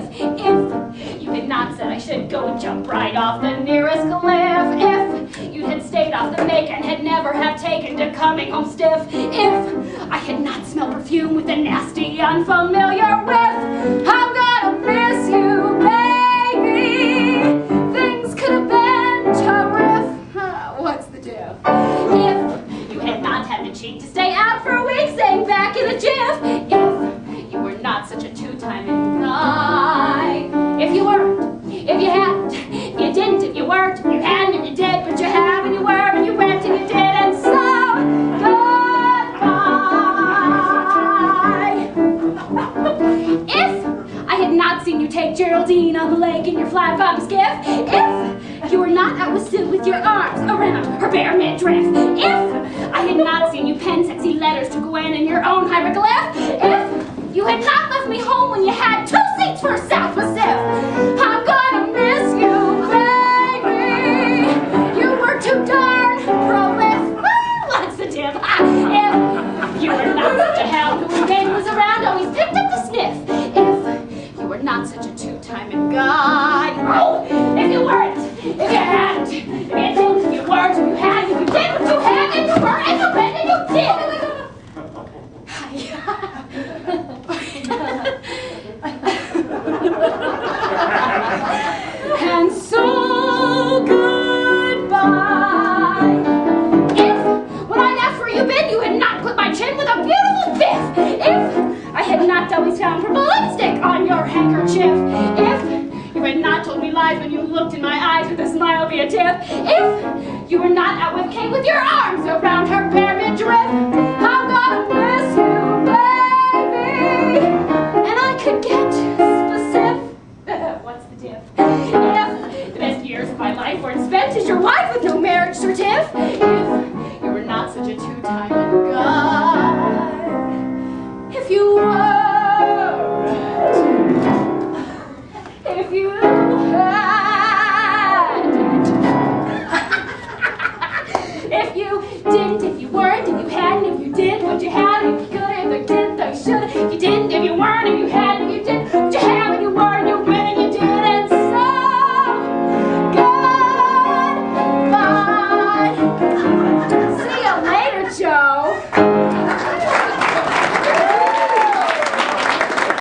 stiff. If you had not said I should go and jump right off the nearest cliff. If you had stayed off the make and had never have taken to coming home stiff. If I had not smelled perfume with a nasty unfamiliar whiff. I'm gonna miss you, baby. Things could have been terrific. What's the diff? If you had not had the cheek to stay out for a week, saying back in a jiff. If you were not such a two-timing guy. If you weren't, if you hadn't, if you didn't, if you weren't, if you hadn't, if you did, but you have, and you were, and you went, and you did, and so goodbye. If I had not seen you take Geraldine on the lake in your flat-bottom skiff. If you were not out with Sue with your arms around her bare midriff. If I had not seen you pen sexy letters to Gwen in your own hieroglyph. If you had not left me home when you had 2 seats for South Pacific. I'm gonna miss you, baby. You were too darn prolific. What's the tip? If you were not such a hound who when Jane was around always picked up the sniff. If you were not such a two-timing guy. Oh, if you weren't, if you hadn't, if you didn't, if you weren't, if you had, if you did what you had, and you were, and you went, and you did. And so goodbye. If, when I left where you'd been, you had not put my chin with a beautiful biff. If I had not always found purple lipstick on your handkerchief. If you had not told me lies when you looked in my eyes with a smile via tip. If you were not out with Kate with your arms around her bare midriff. I'm gonna miss you, baby. And I could get specific. What's the diff? If the best years of my life weren't spent as your wife with no marriage certif. If you were not such a two-timing guy. If you weren't. If you hadn't. If you didn't, if you weren't, if you hadn't, if you did what you had, if you could, if you did, if you should, if you didn't, if you weren't, if you had.